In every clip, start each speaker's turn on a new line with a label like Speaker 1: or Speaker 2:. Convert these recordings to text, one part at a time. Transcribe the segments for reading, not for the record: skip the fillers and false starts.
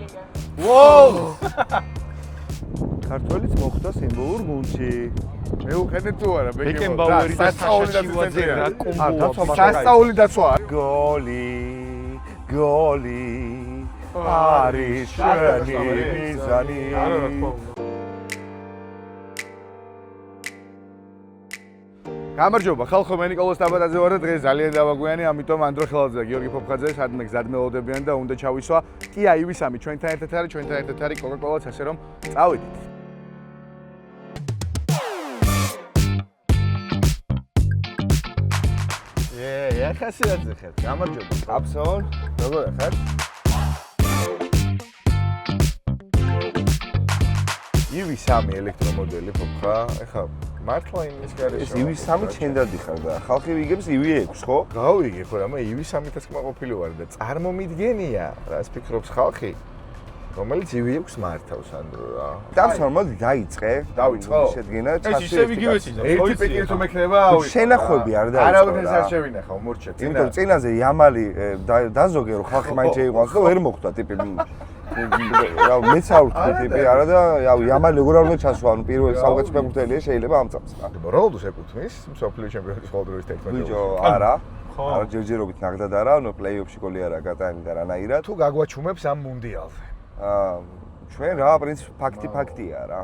Speaker 1: ბელინგემი.
Speaker 2: ვოუ!
Speaker 3: ქართველიც მოხვდა სიმბოლურ გუნდში.
Speaker 2: მეუყენე თუ არა
Speaker 1: ბეკენბაუერი და საშა შივაძე რა კომბოა.
Speaker 2: სასწაული დაცვა.
Speaker 3: გოლი არის შენი მიზანი.
Speaker 1: არა რა თქმა უნდა.
Speaker 2: გამარჯობა ხალხო, მე ნიკოლოზ ტაბატაძე ვარ და დღეს ძალიან დავაგვიანი, ამიტომ ანდრო ხელაძე და გიორგი ფოფხაძე სადმე გზად მელოდებიან და უნდა ჩავისვა. კი აი ვისამი ჩვენთან ერთად არის კოკაკოლაც, ასე რომ წავედით. ხასიათზე ხარ. გამარჯობა.
Speaker 3: აბსოლ.
Speaker 2: როგორ ხარ? ივი3 ელექტრომოდელი ფოფხა. ეხლა მართლა იმის გარეშე.
Speaker 3: ეს ივი3 ჩენდადი ხარ და ხალხი ვიგებს ივი6, ხო?
Speaker 2: გავიგე ხო, რამე ივი3-თაც კმაყოფილი ვარ და წარმომიდგენია, რას ფიქრობს ხალხი, რომელიც ივი6 მართავს ანდრო რა.
Speaker 3: დამსორმოდი დაიწყე.
Speaker 2: დავიწყო.
Speaker 3: შედგენა
Speaker 1: ეს ისე ვიგივეცი.
Speaker 2: ერთი პიკი თუ მექნება, ავი.
Speaker 3: შენახვები არ დაიწყო.
Speaker 2: არავითარ არ შევინახავ, მორჩა.
Speaker 3: იმიტომ წინაზე იამალი დაზოგე რომ ხალხი მაინც ეიყვანს და ვერ მოხვდა ტიპი. რა მეც არ ვთქვი ტიპი არა და იამალი როგორ არ უნდა ჩასვა, ანუ პირველი საუკეთესო ფეხბურთელია შეიძლება ამ წამს.
Speaker 2: რონალდოს ეკუთვნის მსოფლიო ჩემპიონატის ყოველდღიურ თექნიკას.
Speaker 3: ბიჭო, არა. არა ჯერჯერობით ნახდად არა, ანუ პლეი-ოფში გოლი არა გატანი და რანაირად.
Speaker 2: თუ გაგვაჩუმებს ამ მუნდიალზე.
Speaker 3: ჩვენ რა პრინციპი ფაქტია რა.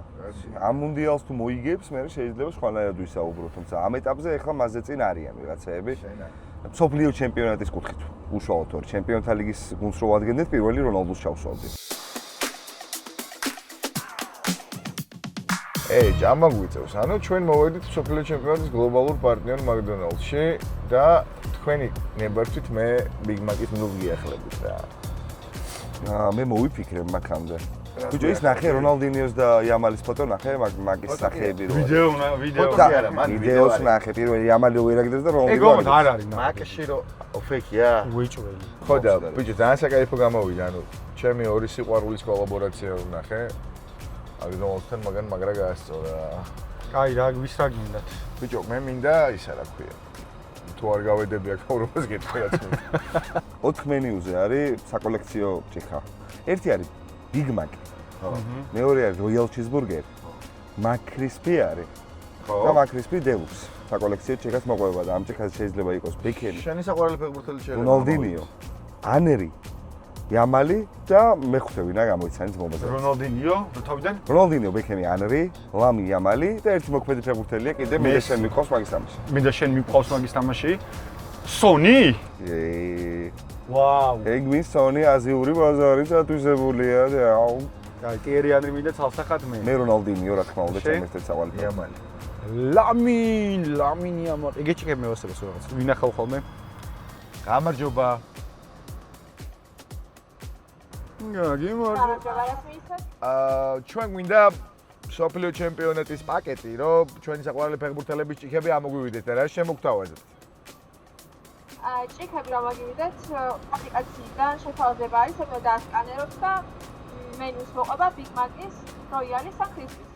Speaker 3: ამ მუნდიალს თუ მოიგებს, მე შეიძლება სხვანაირად ვისაუბროთ, თუმცა ამ ეტაპზე ეხლა მასზე წინ არიან ვიღაცეები. მსოფლიო ჩემპიონატის კუთხით უშუალოდ თორე ჩემპიონთა ლიგის გუნდს რო ვადგენდეთ, პირველი რონალდოს ჩავსვავდი.
Speaker 2: ჯამა გვიწევს. ანუ ჩვენ მოვედით მსოფლიო ჩემპიონატის გლობალურ პარტნიორ მაკდონალდსში და თქვენი ნებართვით მე ბიგ მაკის ნუს გიახლებით რა.
Speaker 3: მე მოვიფიქრე მაგამდე. ბიჭო ის ნახე რონალდინიოს და იამალის ფოტო ნახე მაგის სახეები რო.
Speaker 1: ვიდეო
Speaker 2: კი არა, მან
Speaker 3: ვიდეოს ნახე პირველი იამალი ვერაგდეს და რონალდინო.
Speaker 1: ეგ მომთ არ არის
Speaker 2: მაკში რო ოფექია.
Speaker 1: უეჭველი.
Speaker 2: ხო და ბიჭო ძალიან საკაიფო გამოვიდა, ანუ ჩემი ორი სიყვარულის კოლაბორაცია ვნახე. აგრონალდთან მაგრა გაასწორა.
Speaker 1: კაი რა ვის რა გინდათ?
Speaker 2: ბიჭო მე მინდა ისა რა ქვია. თუ არ გავედები აქ ევროპას გეტყვი რაც მინდა.
Speaker 3: 4 მენიუზე არის საკოლექციო ჭიხა. ერთი არის ბიგ მაკი. მეორე არის როიალ ჩიზბურგერი. მაკრისპი არის. და მაკრისპი დელუქს. საკოლექციო ჭიხას მოყვება და ამ ჭიხაზე შეიძლება იყოს ბეკენი.
Speaker 2: შენი საყვარელი ფეხბურთელი შეიძლება.
Speaker 3: რონალდინიო, ანერი, იამალი და მეხუთე ვინა გამოიცანით მომავალზე.
Speaker 1: რონალდინიო, თავიდან?
Speaker 3: რონალდინიო, ბეკენი, ანრი, ლამი, იამალი და ერთი მოქმედი ფეხბურთელია კიდე მე შენ მიყავს მაგის თამაში.
Speaker 1: მინდა შენ მიყავს მაგის თამაში? სონი? ვაუ.
Speaker 3: ეგ სონი აზიური ბაზარი დათვისებულია და აუ.
Speaker 1: კაი, ტიერი ანრი მინდა ცალსახად მე.
Speaker 3: მე რონალდინიო რა თქმა უნდა ჩემ ერთ-ერთ სავალ
Speaker 2: იამალი.
Speaker 1: ლამინ იამალი. ეგ ეჭიქებ მე ვასწრებს რაღაც. ვინახავ ხოლმე?
Speaker 2: გამარჯობა. ჩვენ გვინდა მსოფლიო ჩემპიონატის პაკეტი, რომ ჩვენი საყვარელი ფეხბურთელების ჭიქები ამოგვივიდეთ და რა შემოგთავაზებთ?
Speaker 4: ჭიქები რომ აგივიდეთ, აპლიკაციიდან შეთავაზება არის, ეხლა დასკანეროთ და მენიუს მოყვება ბიგ მაკის, როიალის ან ქრისტის.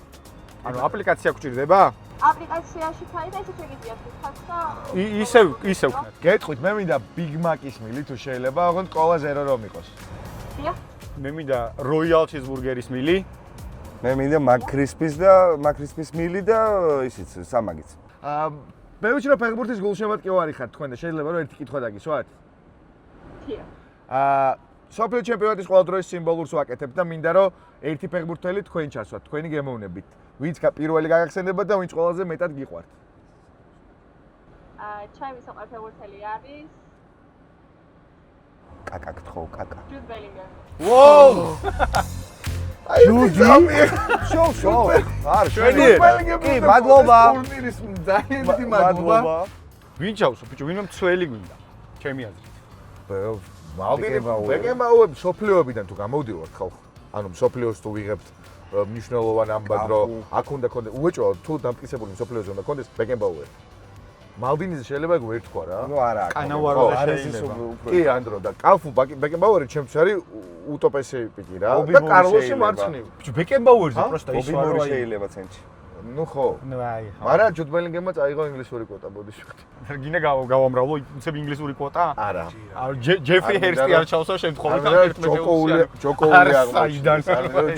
Speaker 1: ანუ აპლიკაცია გჭირდება?
Speaker 4: აპლიკაციაში ხარით ესე შეგიძლიათ ვთქვათ და
Speaker 1: ისევ ვქნათ.
Speaker 2: გეტყვით, მე მინდა ბიგ მაკის მილი თუ შეიძლება, ოღონდ კოლა 0 რომ იყოს.
Speaker 4: დიახ.
Speaker 1: მე მინდა როიალ ჩიზბურგერის მილი.
Speaker 3: მე მინდა მაკრისპის მილი და ისიც სამაგიც.
Speaker 2: მე ვიცი რომ ფეხბურთის გულშემატკივარი ხართ თქვენ და შეიძლება რომ ერთი კითხვა დაგისვათ?
Speaker 4: დიახ.
Speaker 2: მსოფლიო ჩემპიონატის ყოველდღიურ სიმბოლურს ვაკეთებ და მინდა რომ ერთი ფეხბურთელი თქვენ ჩასვათ, თქვენი გემოვნებით. ვინც პირველი გაგახსენებათ და ვინც ყველაზე მეტად გიყვართ?
Speaker 4: ჩემი საყვარელი ფეხბურთელი არის
Speaker 3: კაკა გთხოვ, კაკა.
Speaker 4: ჯუდ ბელინგემი.
Speaker 2: ვოუ!
Speaker 3: ჯუდი? შო. არ
Speaker 2: ჩვენი
Speaker 3: კი, მადლობა.
Speaker 2: ტურნირის ძალიან დიდი მადლობა.
Speaker 1: ვინ ჩავსო, ბიჭო, ვინმე მცველი გვინდა? ჩემი აზრით.
Speaker 2: ბეკენბაუერი მსოფლიოებიდან თუ გამოვდივართ ხალხო. ანუ მსოფლიოს თუ ვიღებთ მნიშვნელოვან ამბად რომ აქ უნდა კონდეს უეჭვა თუ დამტკიცებული მსოფლიოზე უნდა კონდეს ბეკენბაუერი. მალდინიზე შეიძლება ეგ ვერ თქვა რა.
Speaker 3: ნუ არა.
Speaker 1: კანავაროზე შეიძლება.
Speaker 2: კი, ანდრო და კალფუ ბეკენბაუერი ჩემთვის არის უტოპესი პიკი რა. და კარლოსი მარცხნივ.
Speaker 1: ბიჭო, ბეკენბაუერზე პროსტა ის
Speaker 3: ობი მური შეიძლება ცენტრში.
Speaker 2: ნუ ხო.
Speaker 1: ნუ აი.
Speaker 2: მაგრამ ჯუდ ბელინგემმა წაიღო ინგლისური კვოტა, ბოდიშვით.
Speaker 1: გინდა გავამრავლო, უცებ ინგლისური კვოტა?
Speaker 2: არა.
Speaker 1: ჯეფრი ჰერსტი არ ჩავსო შემთხვევით
Speaker 2: ჯოკოული აღმოჩნდა.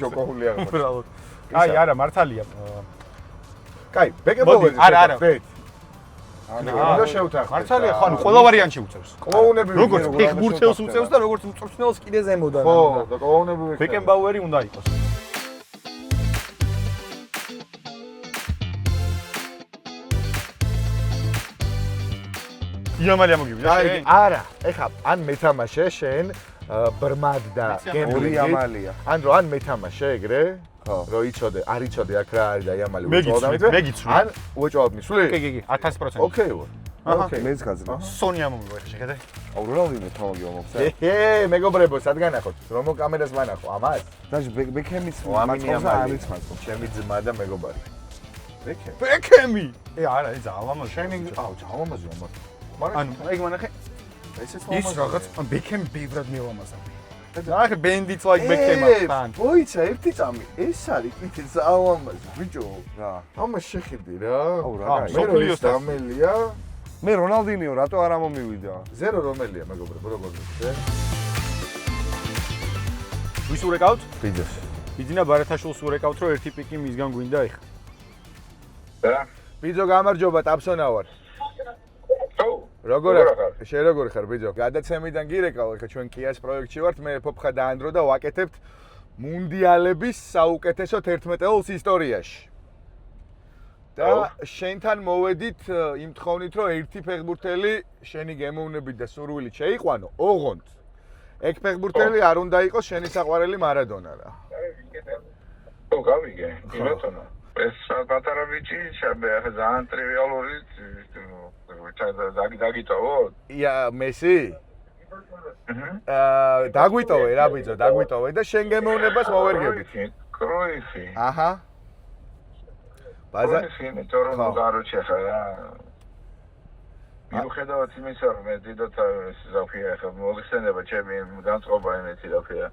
Speaker 2: ჯოკოული აღმოჩნდა.
Speaker 1: აი, არა, მართალია.
Speaker 2: კაი, ბეკენბაუერი.
Speaker 1: არა.
Speaker 2: უნდა შევთანხმდეთ.
Speaker 1: მართალია, ხო, ყველა ვარიანტი უწევს.
Speaker 2: კლოუნები
Speaker 1: როგორც ფეხბურთელს უწევს და როგორც მწვრთნელს კიდე ზემოდან.
Speaker 2: ხო, და კლოუნები
Speaker 1: ბეკენბაუერი უნდა იყოს. იამალია მოგივიდა შენ?
Speaker 2: არა, ეხლა ან მეთამაშე შენ ბრმად და
Speaker 3: ორი იამალია.
Speaker 2: ან რო ან მეთამაშე ეგრე? ხო. რო იცოდე, არ იცოდე აქ რა არის და იამალი
Speaker 1: მეგიცვი.
Speaker 2: ან უეჭვალად მისვლი?
Speaker 1: კი, 1000%.
Speaker 2: ოკეი ვარ.
Speaker 3: ოკეი, მეც გაძლევ.
Speaker 1: სონია მომივა შეხედე.
Speaker 3: აუ რონალდინო თავი მომხსა.
Speaker 2: მეგობრებო, სად განახოთ? რომო კამერას ვანახო? ამას?
Speaker 3: დაჟე ბეკემის
Speaker 2: მაწყობს
Speaker 3: არის მაწყობს.
Speaker 2: ჩემი ძმა და მეგობარი.
Speaker 1: ბეკემი. არა, ეს ძალამაზი.
Speaker 2: შენი ძალამაზია მაგრამ.
Speaker 1: ანუ ეგ მანახე
Speaker 2: ესეც
Speaker 1: ის რაღაც ბეკემი ბევრად მილამაზა. ნახე ბენდიც like ბეკემთან.
Speaker 2: მოიცა ერთი წამი. ეს არის კიდე ძალამაზი ბიჭო.
Speaker 3: რა.
Speaker 2: ამას შეხედი რა.
Speaker 3: აუ რა
Speaker 1: გაი.
Speaker 2: მე რო დამელია.
Speaker 3: მე რონალდინიო რატო არ მომივიდა?
Speaker 2: ზერო რომელია მეგობრებო როგორ გიქცე?
Speaker 1: ვის ურეკავთ?
Speaker 2: ბიძოს.
Speaker 1: ბიძინა ბარათაშვილს ურეკავთ რომ ერთი პიკი მისგან გვინდა ეხა.
Speaker 2: ბიძო გამარჯობა ტაფსონა ვარ. როგორ ხარ? შენ როგორ ხარ ბიძო? გადაცემიდან გირეკავ, ეხა ჩვენ კიას პროექტში ვართ, მე ფოფხა დაანდრო და ვაკეთებთ მუნდიალების საუკეთესო 11-ელს ისტორიაში. და შენთან მოვედით იმ თხოვნით, რომ ერთი ფეხბურთელი შენი გემოვნებით და სურვილით შეიყვანო, ოღონდ. ეგ ფეხბურთელი არ უნდა იყოს შენი საყვარელი მარადონა რა.
Speaker 5: ო გავიგე, იმათონა. ეს პატარა ბიჭი, ახლა ძალიან ტრივიალური დაგიტოვოთ?
Speaker 2: ია, მესი? დაგვიტოვე რა ბიძო, დაგვიტოვე და შენ გემოვნებას მოვერგებით.
Speaker 5: კროიფი.
Speaker 2: აჰა. ბაზა
Speaker 5: კროიფი, მე თორემ გაროჩე ხა რა. მიუხედავად იმისა, რომ მე დიდოთ ზაფია ახლა მოგხსენება ჩემი განწყობა იმეთი ზაფია.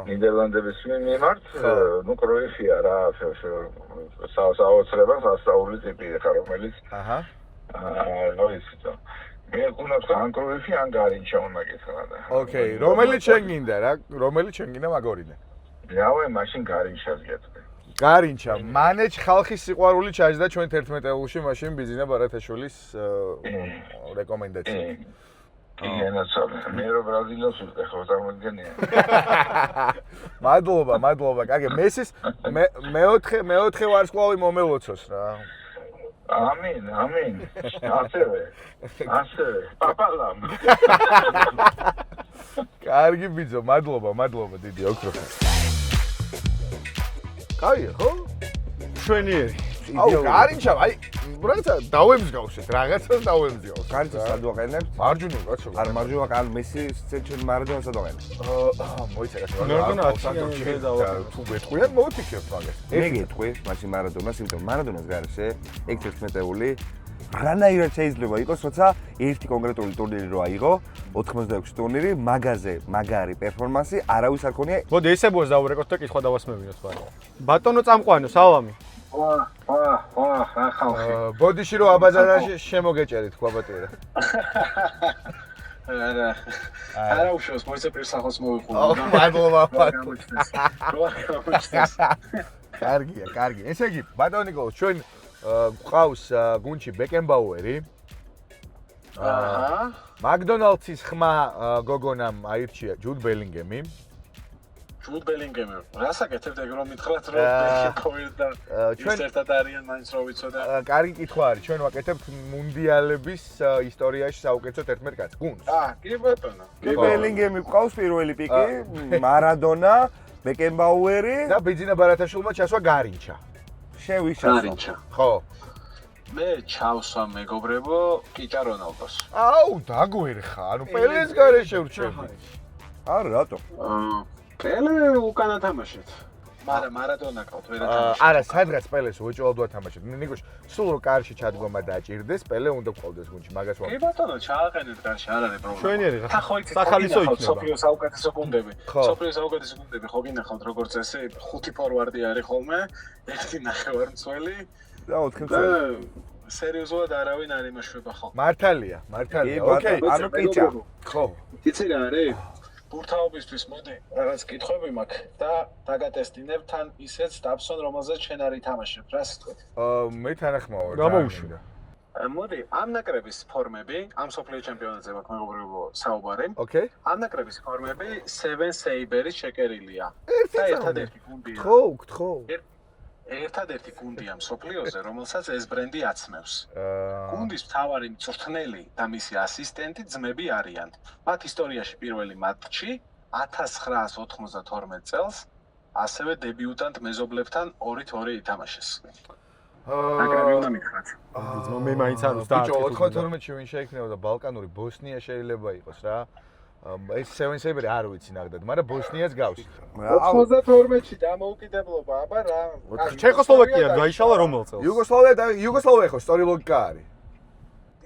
Speaker 5: ნიდერლანდების მიმართ, ნუ კროიფია რა, საოცრება, სასწაული ტიპი ხა რომელიც.
Speaker 2: აჰა.
Speaker 5: ნუ ისიც. მე გუნდს ან კროიფი ან გარინჩა უნდა გითხრა და.
Speaker 2: ოკეი, რომელიც შენ გინდა რა, რომელიც შენ გინდა მაგორიდან.
Speaker 5: რავე, მაშინ გარინჩას გეტყვი.
Speaker 2: გარინჩა, მანეჯ ხალხის სიყვარული ჩაჯდა ჩვენ 11-ელში მაშინ ბიზინა ბარათაშვილის რეკომენდაცია.
Speaker 5: ენაცალე, მე რო ბრაზილიელს ვიყავ წარმოიდგენია.
Speaker 2: მადლობა, კარგი, მესის მეოთხე ვარსკვლავი მომელოცოს რა.
Speaker 5: ამინ. ასევე. პაპალამ.
Speaker 2: კარგი ბიძო, მადლობა დიდი ოქროხა. კაია, ხო?
Speaker 1: შვენიერი.
Speaker 2: აუ, გარინჩა, აი, ბრაცა, დავემსგავსეთ, რაღაცას დავემსგავსეთ.
Speaker 3: გარინჩა სად ვაყენებთ?
Speaker 2: მარჯვნივ, კაცო.
Speaker 3: არ მარჯვენა კან მესი ჩვენ მარადონა სად ვაყენებთ?
Speaker 2: მოიცა კაცო.
Speaker 1: მარადონა აციან
Speaker 2: თუ გეტყვიან, მოვთიქებთ მაგას.
Speaker 3: მე გეტყვი, მაშინ მარადონას, იმიტომ მარადონას გარშე ეგ 11-ეული რანაირად შეიძლება იყოს, როცა ერთი კონკრეტული ტურნირი რო აიღო, 86 ტურნირი, მაგარი პერფორმანსი, არავის არ ქონია.
Speaker 1: მოდი ესებოს დავურეკოთ და კითხვა დავასმევინოთ ბატონო. ბატონო წამყვანო, სალამი.
Speaker 5: ხალხი.
Speaker 2: ბოდიში რო აბაზარაში შემოგეჭერით, ქვაბატიერა.
Speaker 6: არა უშავს, მოიწეპირ სახელს მოვიყურე.
Speaker 2: მადლობა.
Speaker 6: გაგვაჩნდეს.
Speaker 2: კარგი. ესე იგი, ბატონო ნიკოლოზ, ჩვენ გვყავს გუნდში ბეკენბაუერი.
Speaker 6: აჰა.
Speaker 2: მაკდონალდსის ხმა გოგონამ აირჩია ჯუდ ბელინგემი.
Speaker 6: ჯუდ ბელინგემი. რასაკეთებთ ეგ რომ მითხრათ რომ ბეკენბაუერი და
Speaker 2: ჩვენ
Speaker 6: ერთად არიან მაინც რო ვიცოდე.
Speaker 2: კარგი კითხვა არის. ჩვენ ვაკეთებთ მუნდიალების ისტორიაში საუკეთესო 11 კაცს. გუნდს.
Speaker 6: კი ბატონო.
Speaker 3: ბელინგემი ყავს პირველი პიკი, მარადონა, ბეკენბაუერი
Speaker 2: და ბიძინა ბარათაშვილმა ჩასვა გარინჩა.
Speaker 6: გარინჩა.
Speaker 2: ხო.
Speaker 6: მე ჩავსვა მეგობრებო კიჭა რონალდოს.
Speaker 2: აუ, დაგვერხა. ანუ პელეს გარეშე ვრჩები.
Speaker 3: არა, რატო?
Speaker 6: პელე უკანა თამაშეთ. მარადონა ყავთ ვერა.
Speaker 2: არა, სადღაც პელეს უეჭვალად ვათამაშეთ. ნიკოშ, სულ რო კარში ჩადგომა დააჭირდეს, პელე უნდა გყავდეს გუნდში, მაგას
Speaker 6: კი ბატონო, ჩააყენეთ კარში, არ არის პრობლემა.
Speaker 1: შვენიერი რა.
Speaker 6: ხალხი
Speaker 1: სახალისო იქნება.
Speaker 6: სოფლიოს საუკეთესო გუნდები. სოფლიოს საუკეთესო გუნდები ხო გინახავთ როგორც ესე 5 ფორვარდი არის ხოლმე, ერთი ნახევარმცველი
Speaker 3: და 4 წელი.
Speaker 6: სერიოზულად არავინ არ იმაშვება ხო?
Speaker 2: მართალია. ოკეი.
Speaker 3: ანუ პიჭა.
Speaker 2: ხო.
Speaker 6: იცი რა არის? ბურთაობისთვის მოდი რაღაც კითხვები მაქვს და დაგატესტინებ თან ისეც დაბსონ რომელზეც შენ არ ითამაშებ, რა სიტყვით?
Speaker 2: მე თანახმაო.
Speaker 1: გამოუშვიდა.
Speaker 6: მოდი, ამ ნაკრების ფორმები, ამ სოფლიო ჩემპიონატზე მაქვს მეგობრებო საუბარი.
Speaker 2: ოკეი.
Speaker 6: ამ ნაკრების ფორმები 7 Saber-ის შეკერილია. და ერთადერთი გუნდია.
Speaker 2: გთხოვ.
Speaker 6: ერთადერთი გუნდია მსოფლიოზე, რომელსაც ეს ბრენდი აცნევს. გუნდის მთავარი მწვრთნელი და მისი ასისტენტი ძმები არიან. მათ ისტორიაში პირველი მატჩი 1992 წელს ასევე დებიუტანტ მეზობლებთან 2-2 ითამაშეს. ნაკრები უნდა მითხრათ.
Speaker 1: მე მაინც არ ვს და
Speaker 2: ბიჭო 92-ში ვინ შეიქნებოდა ბალკანური ბოსნია შეიძლება იყოს რა. ეს 7 Saber არ ვიცი ნახდად, მაგრამ ბოსნიაც გავს.
Speaker 6: 92-ში დამოუკიდებლობა, აბა რა.
Speaker 1: ჩეხოსლოვაკია დაიშალა რომელ წელს?
Speaker 2: იუგოსლავია ხო სწორი ლოგიკა არის.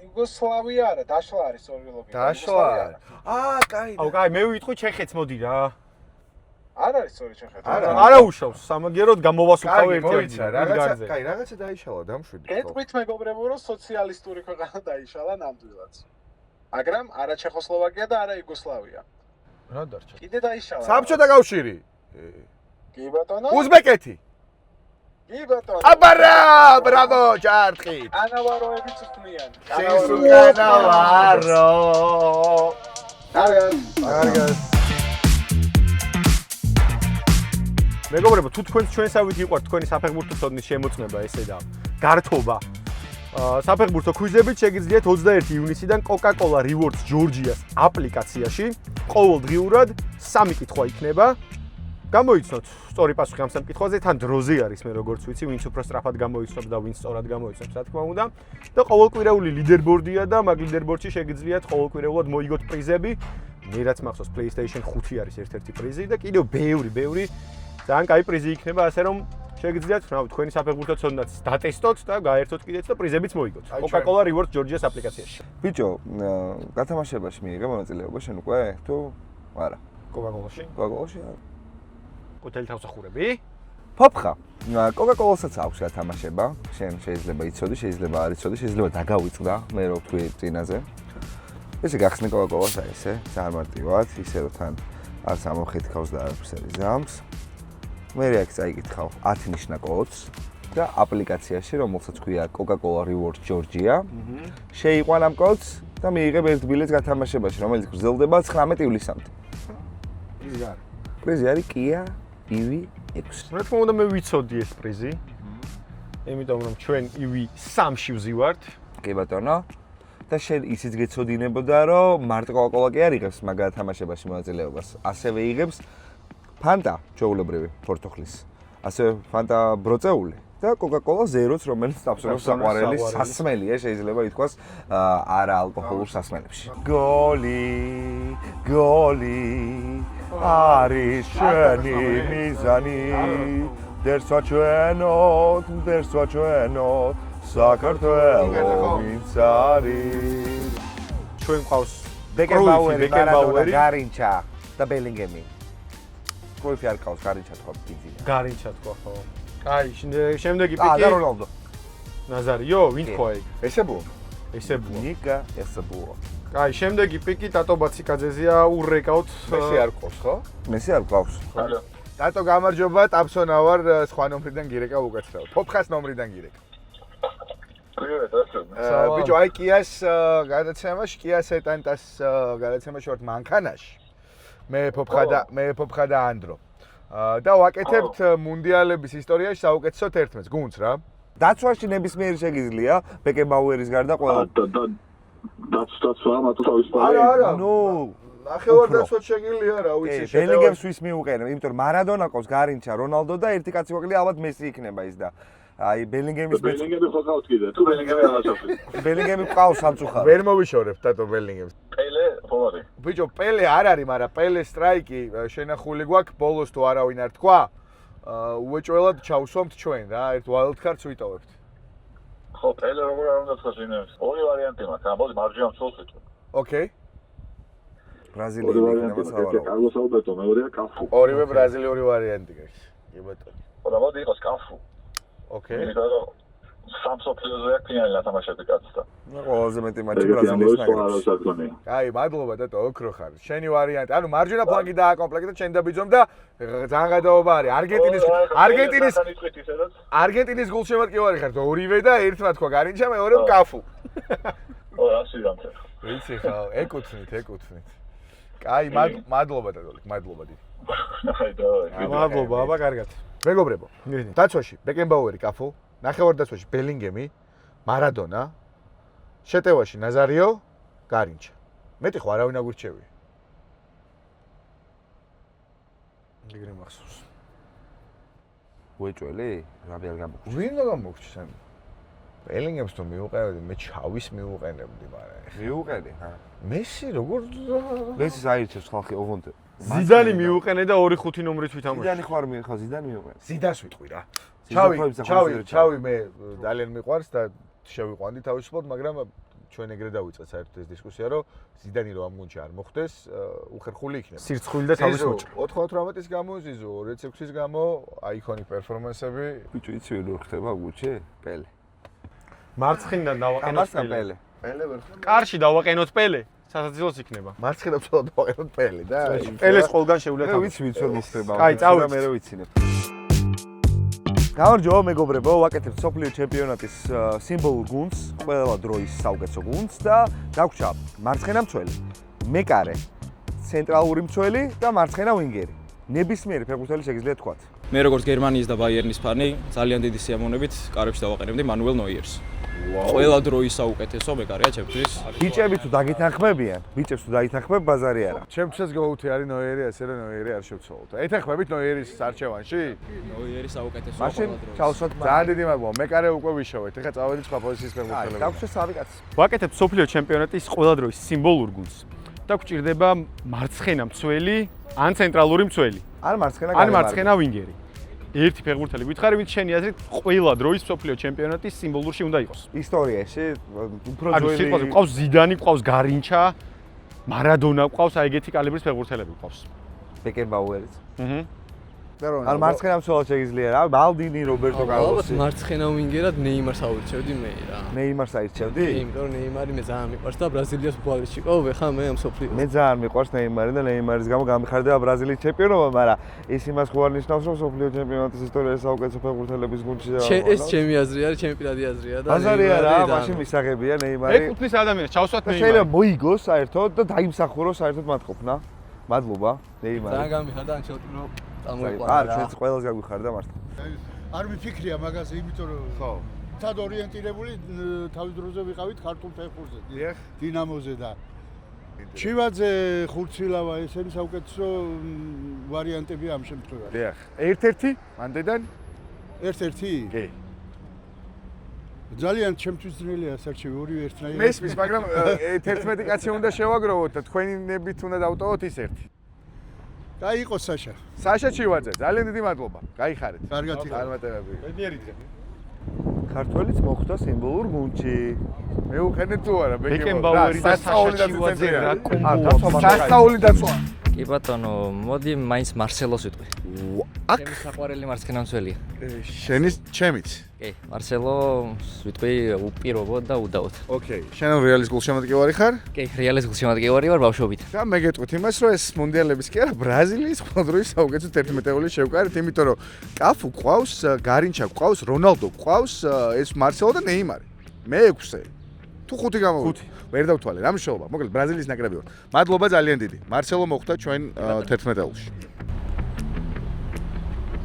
Speaker 6: იუგოსლავია არა, დაშლა არის სწორი ლოგიკა.
Speaker 2: დაშლა. კაი.
Speaker 1: აუ კაი, მე ვიტყვი ჩეხეთს მოდი რა.
Speaker 6: არ არის სწორი ჩეხეთი.
Speaker 1: არა უშავს, სამაგეროდ გამოვასუფთავე
Speaker 2: მოიცა,
Speaker 1: ერთიანი.
Speaker 2: რაღაცა დაიშალა, დამშვიდი.
Speaker 6: გეტყვით მეგობრებო, რომ სოციალისტური ქვეყანა დაიშალა ნამდვილად. მაგრამ არა ჩეხოსლოვაკია და არა იუგოსლავია.
Speaker 1: რა დარჩა?
Speaker 6: კიდე დაიშალა.
Speaker 2: საბჭოთა კავშირი.
Speaker 6: კი ბატონო.
Speaker 2: უზბეკეთი.
Speaker 6: კი ბატონო.
Speaker 2: აბარა, ბრავო, ჯარტყი.
Speaker 6: ანავაროები წვნიან.
Speaker 2: სისუკანავარო.
Speaker 6: კარგად.
Speaker 1: მეგობრებო, თუ თქვენს ჩვენსავით იყავთ თქვენი საფეხბურთო ცოდნის შემოწმება ესე და გართობა საფეხბურთო კვიზებით შეგიძლიათ 21 ივნისიდან Coca-Cola Rewards Georgia-ს აპლიკაციაში ყოველდღიურად 3 კითხვა იქნება. გამოიცნოთ სწორი პასუხი ამ 3 კითხვაზე, თან დროზე არის მე როგორც ვიცი, ვინც უფრო სწრაფად გამოიცნობს და ვინც სწორად გამოიცნობს, რა თქმა უნდა. და ყოველკვირეული ლიდერბორდია და მაგ ლიდერბორდში შეგიძლიათ ყოველკვირეულად მოიგოთ პრიზები. მე რაც მახსოვს PlayStation 5 არის ერთ-ერთი პრიზი და კიდევ ბევრი ძალიან კაი პრიზი იქნება, ასე რომ შეგიძლიათ, რავი, თქვენი საფეხბურთო ცოდნაც დატესტოთ და გაერთოთ კიდეც და პრიზებიც მოიგოთ. Coca-Cola Rewards Georgia-ს აპლიკაციაში.
Speaker 3: ბიჭო, გათამაშებაში მიიღე მონაწილეობა შენ უკვე თუ არა?
Speaker 1: Coca-Cola-ში?
Speaker 3: Coca-Cola-ში არა.
Speaker 1: ყუთელი თავსახურები?
Speaker 3: ფოფხა. Coca-Cola-საც აქვს გათამაშება. შენ შეიძლება იცოდი, შეიძლება არ იცოდი, შეიძლება დაგავიწყდა, მე რო ვთქვი წინაზე. ესე გახსნე Coca-Cola-ს აი ესე, ძალიან მარტივად, ისე რომ თან არც ამოხეთქავს და არაფერს არ იზამს. მე რეაქს აიკითხავ 10 ნიშნა კოდს და აპლიკაციაში, რომელსაც ქვია Coca-Cola Rewards Georgia, შეიყვან ამ კოდს და მიიღებ ერთ ბილეთს გათამაშებაში, რომელიც გრძელდება 19 ივლისამდე. პრიზი არის Kia EV6.
Speaker 1: რა თქმა უნდა მე ვიცოდი ეს პრიზი. იმიტომ რომ ჩვენ EV3-ში ვზივართ.
Speaker 3: კი ბატონო. და შენ ისიც გეცოდინებოდა, რომ მარტო Coca-Cola კი არ იღებს მაგ გათამაშებაში მონაწილეობას. ასევე იღებს Fanta ჩვეულებრივი პორტოხლის. ასევე Fanta ბროწეული და Coca-Cola Zero-ს, რომელიც აბსოლუტურად საყვარელი სასმელია, შეიძლება ითქვას, არა ალკოჰოლურ სასმელებში. გოლი არის შენი მიზანი. დერსვა ჩვენო საქართველო ვინც არის.
Speaker 1: ჩვენ ყავს
Speaker 3: ბეკენბაუერი, მარადონა, გარინჩა და ბელინგემი. კრუიფი არ ყავს, გარინჩა თქვა ბიძინა.
Speaker 1: გარინჩა თქვა ხო. კაი, შემდეგი
Speaker 3: და
Speaker 1: პიკი.
Speaker 3: რონალდო.
Speaker 1: ნაზარიო, ვინ თქვა ეგ?
Speaker 2: ესე ბუო.
Speaker 3: ნიკა ესაბუო.
Speaker 1: კაი, შემდეგი პიკი ტატო ბაციკაძეზია ურეკავთ.
Speaker 2: მესი არ ყავს, ხო?
Speaker 3: მესი არ ყავს.
Speaker 2: დატო გამარჯობა, ტაბსონა ვარ, სხვა ნომრიდან გირეკა უკაცრავ. ფოფხას ნომრიდან გირეკა. ბიჭო, აი Kia-ს გადაცემაში, Kia Setanta-ს გადაცემაში ვართ მანქანაში. მე ფოფხა და ანდრო. და ვაკეთებთ მუნდიალების ისტორიაში საუკეთესო 11-ს გუნდს რა.
Speaker 3: დაცვაში ნებისმიერი შეგიძლია ბეკენბაუერის გარდა ყველა.
Speaker 5: დაცვა ამათო თავის
Speaker 2: არა.
Speaker 3: ნუ
Speaker 2: ნახევარ დაცვაც შეგიძლია რა, ვიცი.
Speaker 3: ბელინგემს ვის მიუყენებ, იმიტომ რომ მარადონა ყავს, გარინჩა, რონალდო და ერთი კაცი მოკლია, ალბათ მესი იქნება ის და აი ბელინგემი
Speaker 5: ხო ყავს კიდე, თუ ბელინგემი არ აშოვს.
Speaker 3: ბელინგემი ყავს სამწუხაროდ.
Speaker 2: ვერ მოვიშორებ ტატო ბელინგემს.
Speaker 5: პელე ხო არის?
Speaker 2: ბიჭო, პელე არ არის, მაგრამ პელე სტრაიკი შენახული გვაქვს, ბოლოს თუ არავინ არ თქვა, უეჭველად ჩავსვამთ ჩვენ რა, ერთ wild card-ს ვიტოვებთ.
Speaker 5: ხო, პელე როგორ არ უნდა თქვა ინევს. ორი ვარიანტი მაქვს, ამბობ მარჯვენა მცველს ვიტყვი.
Speaker 2: ოკეი.
Speaker 3: ბრაზილია
Speaker 5: ორი ვარიანტი მაქვს, კარლოს ალბერტო, მეორეა კაფუ.
Speaker 2: ორივე ბრაზილიური ვარიანტი გაქვს. კი ბატონო.
Speaker 5: ხო, და მოდი იყოს კაფუ.
Speaker 2: ოკეი.
Speaker 5: იმიტომ რომ სამსოფლიოზე აქ ფინალი ნათამაშები კაცთა.
Speaker 3: ყველაზე მეტი მატჩი ბრაზილიის ნაკრებს.
Speaker 2: აი, მადლობა დატო, ოქრო ხარ. შენი ვარიანტი. ანუ მარჯვენა ფლანგი დააკომპლექტო, შენ დაბიძომ და ძალიან გადაობა არის. არგენტინის გულშემატკივარი ხარ, ორივე და ერთმა თქვა გარინჩა, მეორემ კაფუ.
Speaker 5: ო, ასე დამწერა.
Speaker 2: ვიცი ხო, ეკუთვნით. კაი, მადლობა დატო, მადლობა დიდი.
Speaker 5: აი, დავაი.
Speaker 1: მადლობა, აბა, კარგად.
Speaker 2: მეგობრებო, დაცვაში ბეკენბაუერი კაფუ, ნახევარდაცვაში ბელინგემი, მარადონა, შეტევაში ნაზარიო, გარინჩა. მეტი ხო არავინ აგურჩევი.
Speaker 1: ეგრე მახსოვს.
Speaker 3: უეჭველი? რამე არ გამოგჩა.
Speaker 2: ვინ უნდა გამოგჩის ან? ბელინგემს თუ მიუყევდი, მე ჩავის მიუყენებდი, მაგრამ
Speaker 3: მიუყენე, ჰა.
Speaker 2: მესი როგორ
Speaker 3: მესის აირჩევს ხალხი ოღონდ.
Speaker 1: ზიდანი მიუყენე და 2-5 ნომრით ვითამაშე.
Speaker 3: ზიდანი ხარ ხო ზიდანი მიუყენე.
Speaker 2: ზიდანს ვიტყვი რა.
Speaker 3: ზიდანს
Speaker 2: ჩავი მე ძალიან მიყვარს და შევიყვანდი თავისუფლად, მაგრამ ჩვენ ეგრე დავიწყეთ საერთოდ ეს დისკუსია, რომ ზიდანი რომ ამ გუნდში არ მოხდეს, უხერხული იქნება.
Speaker 1: სირცხული და თავის მოჭრა.
Speaker 2: 98-ის გამო ზიზო, 206-ის გამო აიკონიკ პერფორმანსები.
Speaker 3: ბიჭო, იცი ვერ ხდება გუნდში? პელე.
Speaker 1: მარცხნიდან დავაყენოთ
Speaker 3: პელე.
Speaker 2: პელე ვერ ხდება.
Speaker 1: კარში დავაყენოთ პელე. სასაცილოს იქნება.
Speaker 2: მარცხენა ცოტა დავაყენოთ პელე და
Speaker 1: პელეს ყველგან შეუძლია
Speaker 3: მე
Speaker 1: თამაში.
Speaker 3: ვიცი ვერ მოხდება.
Speaker 1: კაი, წავიდეთ.
Speaker 3: მე რა ვიცინებ. გამარჯობა მეგობრებო, ვაკეთებთ სოფლიო ჩემპიონატის სიმბოლურ გუნდს, ყველა დროის საუკეთესო გუნდს და დაგვჭა მარცხენა მცველი, მეკარე, ცენტრალური მცველი და მარცხენა ვინგერი. ნებისმიერი ფეხბურთელი შეგიძლიათ თქვათ.
Speaker 7: მე როგორც გერმანიის და ბაიერნის ფანი, ძალიან დიდი სიამოვნებით კარებში დავაყენებდი მანუელ ნოიერს. ყველა დროის საუკეთესო მეკარეა ჩემთვის.
Speaker 3: ბიჭები თუ დაგითანხმებიან, ბიჭებს თუ დაითანხმებ ბაზარი არა.
Speaker 2: ჩემთვისაც გოუთი არის ნოიერი, ასე რომ ნოიერი არ შევცვალოთ. ეთანხმებით ნოიერის არჩევანში?
Speaker 7: ნოიერი საუკეთესო
Speaker 3: მაშინ
Speaker 7: ყველა დროის.
Speaker 3: ჩავსვათ
Speaker 2: ძალიან დიდი მადლობა. მეკარე უკვე ვიშოვეთ. ეხლა წავედით სხვა პოზიციის ფეხბურთელები.
Speaker 3: დაგვჭა სამი კაცი.
Speaker 1: ვაკეთებთ სოფლიო ჩემპიონატის ყველა დროის სიმბოლურ გუნდს. და გვჭირდება მარცხენა მცველი ან ცენტრალური მცველი.
Speaker 3: ან მარცხენა
Speaker 1: ან მარცხენა ვინგერი. ერთი ფეხბურთელი გითხარი, ვინც შენი აზრით ყველა დროის სოფლიო ჩემპიონატის სიმბოლურში უნდა იყოს.
Speaker 3: ისტორიაში უფრო
Speaker 1: ანუ
Speaker 3: ძველი
Speaker 1: სიტყვაზე გვყავს ზიდანი, გვყავს გარინჩა, მარადონა გვყავს, აი ეგეთი კალიბრის ფეხბურთელები გვყავს.
Speaker 3: ბეკენბაუერიც.
Speaker 1: აჰა.
Speaker 3: ან მარცხენა მცველად შეგიძლია რა, მალდინი, რობერტო
Speaker 8: ალბათ
Speaker 3: კარლოსი.
Speaker 8: მარცხენა ვინგერად ნეიმარს ავირჩევდი მე რა.
Speaker 3: ნეიმარს აირჩევდი?
Speaker 8: იმიტომ რომ ნეიმარი მე ძალიან მიყვარს და ბრაზილიას ფუტბოლისტი ყო, ხა მე ამ სოფლიო.
Speaker 3: მე ძალიან მიყვარს ნეიმარი და ნეიმარის გამო გამიხარდება ბრაზილიის ჩემპიონობა, მაგრამ ეს იმას ხო არ ნიშნავს, რომ სოფლიო ჩემპიონატის ისტორიაში საუკეთესო ფეხბურთელების გუნდში და
Speaker 8: ეს ჩემი აზრი არის, ჩემი პირადი აზრია და
Speaker 3: ბაზარია რა, მაშინ მისაღებია ნეიმარი.
Speaker 1: ეკუთვნის ადამიანს, ჩავსვათ ნეიმარი.
Speaker 3: შეიძლება მოიგოს საერთოდ და დაიმსახუროს საერთოდ მათ ყოფნა. მადლობა, ნეიმარი.
Speaker 8: ძალიან გამიხარდა ანჩელოტი რომ წამოიყვანა.
Speaker 3: არა, ჩვენც ყველას გაგვიხარდა მართლა.
Speaker 9: არ მიფიქრია მაგაზე, იმიტომ რომ
Speaker 2: ხო.
Speaker 9: თად ორიენტირებული თავის დროზე ვიყავით ქართულ ფეხბურთზე.
Speaker 2: დიახ.
Speaker 9: დინამოზე და ჩივაძე, ხურცილავა, ესენი საუკეთესო ვარიანტები ამ შემთხვევაში.
Speaker 2: დიახ. ერთ-ერთი მანდედან?
Speaker 9: ერთ-ერთი?
Speaker 2: კი.
Speaker 9: ძალიან ჩემთვის ძნელია საერთოდ ორივე ერთნაირი.
Speaker 2: მესმის, მაგრამ 11 კაცი უნდა შევაგროვოთ და თქვენი ნებით უნდა დავტოვოთ ის ერთი.
Speaker 9: და იყო საშა.
Speaker 2: საშა ჩივაძე, ძალიან დიდი მადლობა. გაიხარეთ.
Speaker 9: კარგად იყავ.
Speaker 2: წარმატებები.
Speaker 1: ბედნიერი დღე.
Speaker 3: ქართველიც მოხვდა სიმბოლურ გუნდში.
Speaker 2: მეუყენეთ თუ არა
Speaker 1: ბეკენბაუერი და საშა ჩივაძე რა კომბო.
Speaker 2: სასწაული დაცვა.
Speaker 10: კი ბატონო, მოდი მაინც მარსელოს ვიტყვი.
Speaker 2: აქ
Speaker 10: ჩემი საყვარელი მარცხენა მცველია.
Speaker 2: შენის ჩემიც.
Speaker 10: კი, მარსელო ვიტყვი უპირობოდ და უდაოდ.
Speaker 2: ოკეი, შენ რეალის გულშემატკივარი ხარ?
Speaker 10: კი, რეალის გულშემატკივარი ვარ ბავშვობით.
Speaker 2: და მე გეტყვით იმას, რომ ეს მუნდიალების კი არა, ბრაზილიის ყველა დროის საუკეთესო 11-ეული შევკარეთ, იმიტომ რომ კაფუ ყავს, გარინჩა ყავს, რონალდო ყავს, ეს მარსელო და ნეიმარი. მე 6-ე. თუ 5 გამოვიდა. ვერ დავთვალე, რა მნიშვნელობა? მოკლედ ბრაზილიის ნაკრები ვარ. მადლობა ძალიან დიდი. მარსელო მოხვდა ჩვენ 11-ელში.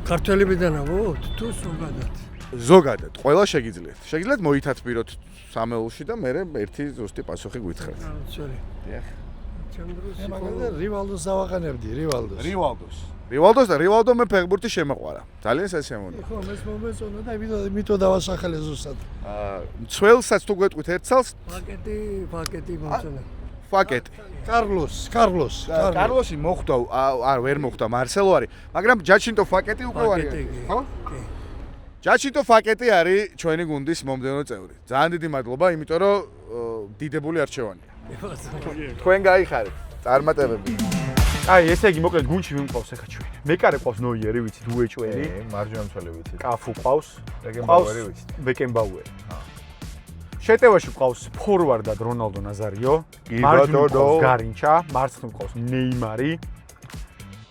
Speaker 9: ქართველებიდან ავოთ თუ ზოგადად?
Speaker 2: ზოგადად, ყველა შეგიძლიათ. შეგიძლიათ მოითათბიროთ 3-ელში და მე ერთი ზუსტი პასუხი გითხრათ.
Speaker 9: ცორი.
Speaker 2: დიახ.
Speaker 9: ჩემ დროს იყო რივალდოს დავაყენებდი, რივალდოს.
Speaker 2: რივალდოს და რივალდო მე ფეხბურთი შემოყვარა. ძალიან სასიამოვნო.
Speaker 9: ხო, მე მომეწონა და იმიტომ დავასახელე ზუსტად.
Speaker 2: მცველსაც თუ გვეტყვით ერთ წელს,
Speaker 9: პაკეტი მომწონა.
Speaker 2: ფაკეტი. კარლოსი მოხვდა, არ ვერ მოხვდა, მარსელო არის, მაგრამ ჯაჩინტო ფაკეტი უკვე არის. ხო?
Speaker 9: კი.
Speaker 2: ჯაჩინტო ფაკეტი არის ჩვენი გუნდის მომდევნო წევრი. ძალიან დიდი მადლობა, იმიტომ რომ დიდებული არჩევანია. თქვენ გაიხარეთ. წარმატებები.
Speaker 1: აი, ესე იგი, მოკლედ გუნდში ვიმყავს ახლა ჩვენ. მეკარე ყავს ნოიერი, ვიცით, უეჭველი.
Speaker 2: მარჯვენა მცველი ვიცით.
Speaker 1: კაფუ ყავს.
Speaker 2: ბეკენბაუერი ვიცით.
Speaker 1: ბეკენბაუერი. შეტევაში ყავს ფორვარდად რონალდო ნაზარიო.
Speaker 3: ბატონო.
Speaker 1: ყავს გარინჩა, მარცხნივ ყავს ნეიმარი.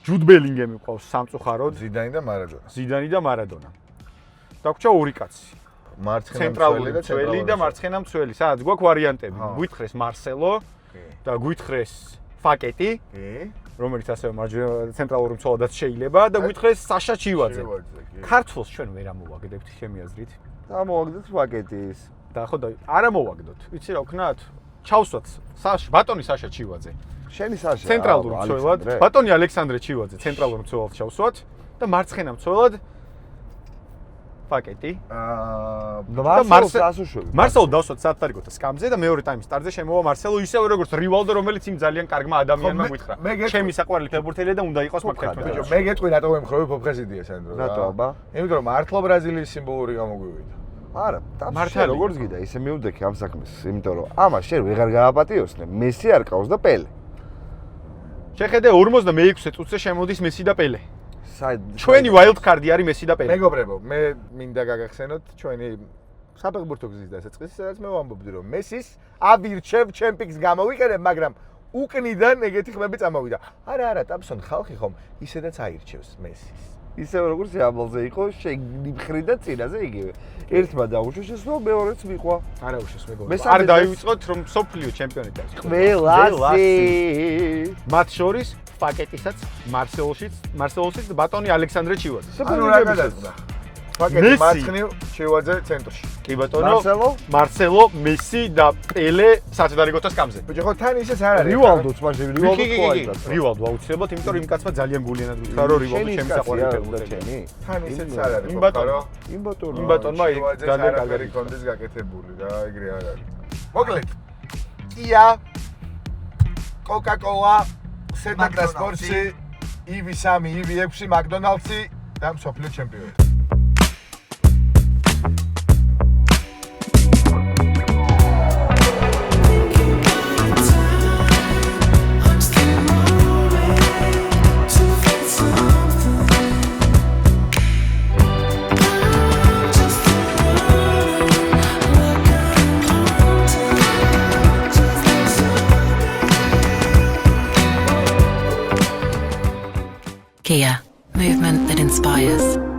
Speaker 1: ჯუდ ბელინგემი ყავს სამწუხაროდ.
Speaker 2: ზიდანი და მარადონა.
Speaker 1: ზიდანი და მარადონა. დაგვრჩა ორი კაცი.
Speaker 2: მარცხენა
Speaker 1: ცენტრალური
Speaker 2: მცველი და
Speaker 1: მცველი და მარცხენა მცველი. სადაც გვაქვს ვარიანტები. გვითხრეს მარსელო და გვითხრეს ფაკეტი, რომელიც ასევე მარჯვენა ცენტრალური მცველადაც შეიძლება და გვითხრეს საშა ჩივაძე. ქართულს ჩვენ ვერ ამოვაგდებთ ჩემი აზრით.
Speaker 3: ამოვაგდეთ ფაკეტის.
Speaker 1: და ხო და არ ამოვაგდოთ. ვიცი რა ვქნათ? ჩავსვათ ბატონი საშა ჩივაძე.
Speaker 3: შენი საშა.
Speaker 1: ცენტრალურ მცველად. ბატონი ალექსანდრე ჩივაძე ცენტრალურ მცველად ჩავსვათ და მარცხენა მცველად ფაკეტი. მარსელო დავსვათ სათარიგოთა სკამზე და მეორე ტაიმის სტარტზე შემოვა მარსელო ისევე როგორც რივალდო, რომელიც იმ ძალიან კარგმა ადამიანმა გითხრა. ჩემი საყვარელი ფეხბურთელია და უნდა იყოს მაგ 11.
Speaker 2: მე გეტყვი რატო ვემხრობი ფოფხეზიდიას ამ დროს.
Speaker 3: რატო აბა?
Speaker 2: იმიტომ რომ მართლა ბრაზილიის სიმბოლური გამოგვივიდა.
Speaker 3: არა, მართლა როგორც გიდა, ისე მივდექი ამ საქმეს, იმიტომ რომ ამას შენ ვეღარ გააპატიოსნე, მესი არ ყავს და პელე.
Speaker 1: შეხედე 46 წუთზე შემოდის მესი და პელე. ჩვენი wild card-ი არის მესი და პელე.
Speaker 2: მეგობრებო, მე მინდა გაგახსენოთ ჩვენი საფეხბურთო გზის დასაწყისი, სადაც მე ვამბობდი რომ მესის აბირჩევ ჩემპიკს გამოვიყენებ, მაგრამ უკნიდან ეგეთი ხმები წამოვიდა. არა, ტამსონ ხალხი ხომ ისედაც აირჩევს მესის.
Speaker 3: ისევე როგორც ამბოლზე იყო, შეგნიფხრი და წინაზე იგივე. ერთმა დაუშვეს შესვლა, მეორეც მიყვა.
Speaker 1: არა უშეს მეგობრებო. არ დაივიწყოთ რომ სოფლიო ჩემპიონატი არის.
Speaker 3: ყველასი.
Speaker 1: მათ შორის ფაკეტისაც, მარსელოსიც ბატონი ალექსანდრე ჩივაძე.
Speaker 2: ანუ რა გადაწყდა? ფაკეტი მარცხნივ ჩივაძე ცენტრში.
Speaker 1: კი ბატონო, მარსელო, მესი და პელე სათადარიგოთა სკამზე.
Speaker 2: ბიჭო, ხო თან ისეც არ არის.
Speaker 3: რივალდოც მაშინ რივალდო ხო არის?
Speaker 1: რივალდო აუცილებლად, იმიტომ რომ იმ კაცმა ძალიან გულიანად გითხრა რომ რივალდო ჩემი საყვარელი ფეხბურთელია.
Speaker 2: თან ისეც არ არის. იმ
Speaker 1: ბატონმა
Speaker 2: ძალიან კარგი კონდეს გაკეთებული და ეგრე არ არის. მოკლედ. კია კოკა-კოლა სეტაკრა სპორტსი EV3, EV6 მაკდონალდსი და მსოფლიო ჩემპიონი.
Speaker 11: Kia, movement that inspires.